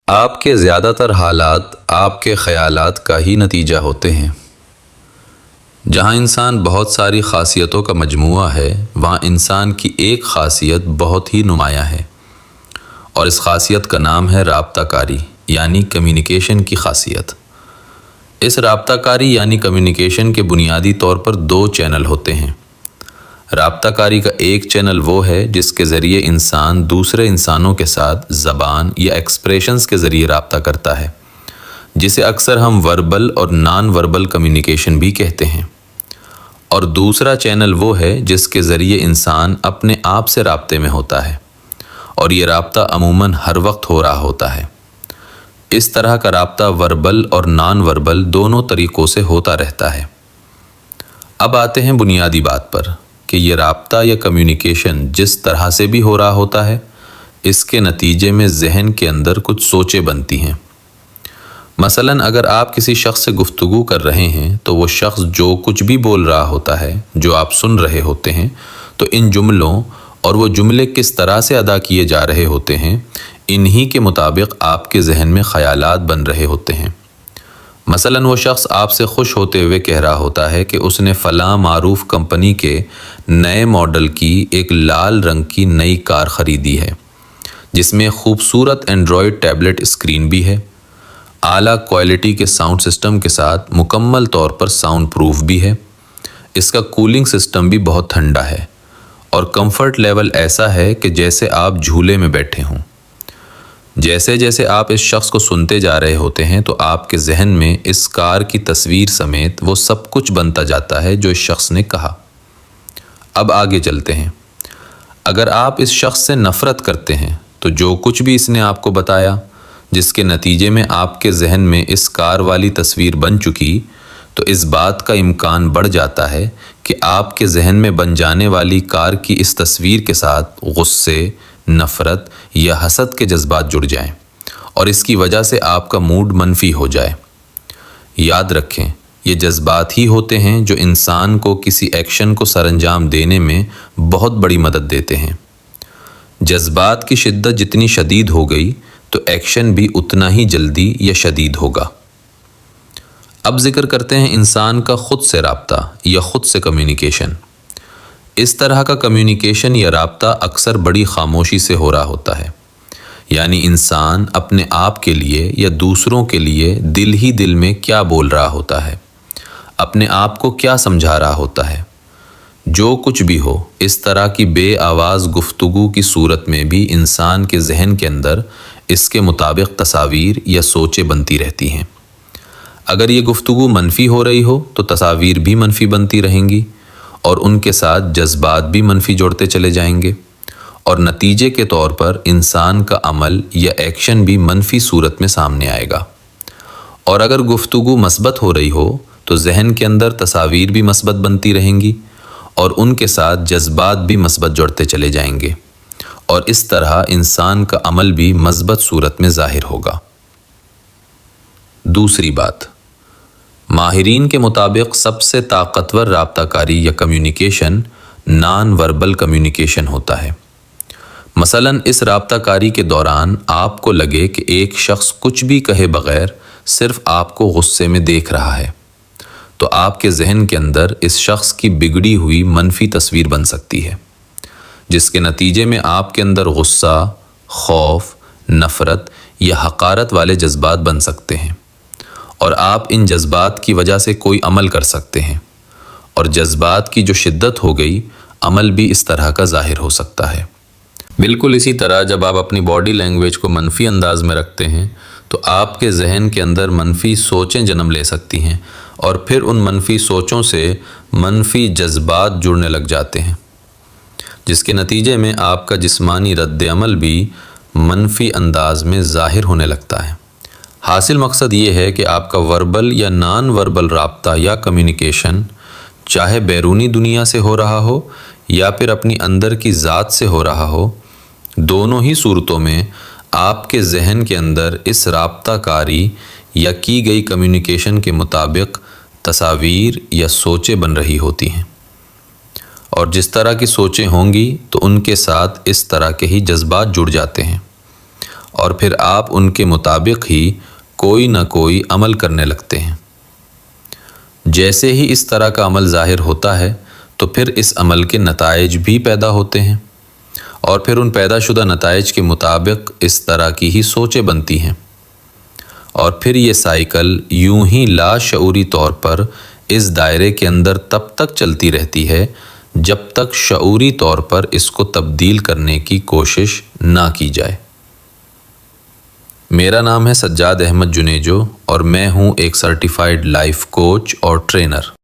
آپ کے زیادہ تر حالات آپ کے خیالات کا ہی نتیجہ ہوتے ہیں۔ جہاں انسان بہت ساری خاصیتوں کا مجموعہ ہے، وہاں انسان کی ایک خاصیت بہت ہی نمایاں ہے، اور اس خاصیت کا نام ہے رابطہ کاری یعنی کمیونیکیشن کی خاصیت۔ اس رابطہ کاری یعنی کمیونیکیشن کے بنیادی طور پر دو چینل ہوتے ہیں۔ رابطہ کاری کا ایک چینل وہ ہے جس کے ذریعے انسان دوسرے انسانوں کے ساتھ زبان یا ایکسپریشنز کے ذریعے رابطہ کرتا ہے، جسے اکثر ہم وربل اور نان وربل کمیونیکیشن بھی کہتے ہیں۔ اور دوسرا چینل وہ ہے جس کے ذریعے انسان اپنے آپ سے رابطے میں ہوتا ہے، اور یہ رابطہ عموماً ہر وقت ہو رہا ہوتا ہے۔ اس طرح کا رابطہ وربل اور نان وربل دونوں طریقوں سے ہوتا رہتا ہے۔ اب آتے ہیں بنیادی بات پر کہ یہ رابطہ یا کمیونیکیشن جس طرح سے بھی ہو رہا ہوتا ہے، اس کے نتیجے میں ذہن کے اندر کچھ سوچیں بنتی ہیں۔ مثلاً اگر آپ کسی شخص سے گفتگو کر رہے ہیں تو وہ شخص جو کچھ بھی بول رہا ہوتا ہے، جو آپ سن رہے ہوتے ہیں، تو ان جملوں اور وہ جملے کس طرح سے ادا کیے جا رہے ہوتے ہیں، انہی کے مطابق آپ کے ذہن میں خیالات بن رہے ہوتے ہیں۔ مثلاً وہ شخص آپ سے خوش ہوتے ہوئے کہہ رہا ہوتا ہے کہ اس نے فلاں معروف کمپنی کے نئے ماڈل کی ایک لال رنگ کی نئی کار خریدی ہے، جس میں خوبصورت اینڈرائڈ ٹیبلٹ اسکرین بھی ہے، اعلیٰ کوالٹی کے ساؤنڈ سسٹم کے ساتھ مکمل طور پر ساؤنڈ پروف بھی ہے، اس کا کولنگ سسٹم بھی بہت ٹھنڈا ہے، اور کمفرٹ لیول ایسا ہے کہ جیسے آپ جھولے میں بیٹھے ہوں۔ جیسے جیسے آپ اس شخص کو سنتے جا رہے ہوتے ہیں تو آپ کے ذہن میں اس کار کی تصویر سمیت وہ سب کچھ بنتا جاتا ہے جو اس شخص نے کہا۔ اب آگے چلتے ہیں۔ اگر آپ اس شخص سے نفرت کرتے ہیں تو جو کچھ بھی اس نے آپ کو بتایا، جس کے نتیجے میں آپ کے ذہن میں اس کار والی تصویر بن چکی، تو اس بات کا امکان بڑھ جاتا ہے کہ آپ کے ذہن میں بن جانے والی کار کی اس تصویر کے ساتھ غصے، نفرت یا حسد کے جذبات جڑ جائیں، اور اس کی وجہ سے آپ کا موڈ منفی ہو جائے۔ یاد رکھیں، یہ جذبات ہی ہوتے ہیں جو انسان کو کسی ایکشن کو سر انجام دینے میں بہت بڑی مدد دیتے ہیں۔ جذبات کی شدت جتنی شدید ہو گئی تو ایکشن بھی اتنا ہی جلدی یا شدید ہوگا۔ اب ذکر کرتے ہیں انسان کا خود سے رابطہ یا خود سے کمیونیکیشن۔ اس طرح کا کمیونیکیشن یا رابطہ اکثر بڑی خاموشی سے ہو رہا ہوتا ہے، یعنی انسان اپنے آپ کے لیے یا دوسروں کے لیے دل ہی دل میں کیا بول رہا ہوتا ہے، اپنے آپ کو کیا سمجھا رہا ہوتا ہے۔ جو کچھ بھی ہو، اس طرح کی بے آواز گفتگو کی صورت میں بھی انسان کے ذہن کے اندر اس کے مطابق تصاویر یا سوچیں بنتی رہتی ہیں۔ اگر یہ گفتگو منفی ہو رہی ہو تو تصاویر بھی منفی بنتی رہیں گی، اور ان کے ساتھ جذبات بھی منفی جوڑتے چلے جائیں گے، اور نتیجے کے طور پر انسان کا عمل یا ایکشن بھی منفی صورت میں سامنے آئے گا۔ اور اگر گفتگو مثبت ہو رہی ہو تو ذہن کے اندر تصاویر بھی مثبت بنتی رہیں گی، اور ان کے ساتھ جذبات بھی مثبت جوڑتے چلے جائیں گے، اور اس طرح انسان کا عمل بھی مثبت صورت میں ظاہر ہوگا۔ دوسری بات، ماہرین کے مطابق سب سے طاقتور رابطہ کاری یا کمیونیکیشن نان وربل کمیونیکیشن ہوتا ہے۔ مثلاً اس رابطہ کاری کے دوران آپ کو لگے کہ ایک شخص کچھ بھی کہے بغیر صرف آپ کو غصے میں دیکھ رہا ہے، تو آپ کے ذہن کے اندر اس شخص کی بگڑی ہوئی منفی تصویر بن سکتی ہے، جس کے نتیجے میں آپ کے اندر غصہ، خوف، نفرت یا حقارت والے جذبات بن سکتے ہیں، اور آپ ان جذبات کی وجہ سے کوئی عمل کر سکتے ہیں، اور جذبات کی جو شدت ہو گئی، عمل بھی اس طرح کا ظاہر ہو سکتا ہے۔ بالکل اسی طرح جب آپ اپنی باڈی لینگویج کو منفی انداز میں رکھتے ہیں تو آپ کے ذہن کے اندر منفی سوچیں جنم لے سکتی ہیں، اور پھر ان منفی سوچوں سے منفی جذبات جڑنے لگ جاتے ہیں، جس کے نتیجے میں آپ کا جسمانی رد عمل بھی منفی انداز میں ظاہر ہونے لگتا ہے۔ حاصل مقصد یہ ہے کہ آپ کا وربل یا نان وربل رابطہ یا کمیونیکیشن چاہے بیرونی دنیا سے ہو رہا ہو یا پھر اپنی اندر کی ذات سے ہو رہا ہو، دونوں ہی صورتوں میں آپ کے ذہن کے اندر اس رابطہ کاری یا کی گئی کمیونیکیشن کے مطابق تصاویر یا سوچیں بن رہی ہوتی ہیں، اور جس طرح کی سوچیں ہوں گی تو ان کے ساتھ اس طرح کے ہی جذبات جڑ جاتے ہیں، اور پھر آپ ان کے مطابق ہی کوئی نہ کوئی عمل کرنے لگتے ہیں۔ جیسے ہی اس طرح کا عمل ظاہر ہوتا ہے تو پھر اس عمل کے نتائج بھی پیدا ہوتے ہیں، اور پھر ان پیدا شدہ نتائج کے مطابق اس طرح کی ہی سوچیں بنتی ہیں، اور پھر یہ سائیکل یوں ہی لا شعوری طور پر اس دائرے کے اندر تب تک چلتی رہتی ہے جب تک شعوری طور پر اس کو تبدیل کرنے کی کوشش نہ کی جائے۔ میرا نام ہے سجاد احمد جنیجو، اور میں ہوں ایک سرٹیفائیڈ لائف کوچ اور ٹرینر۔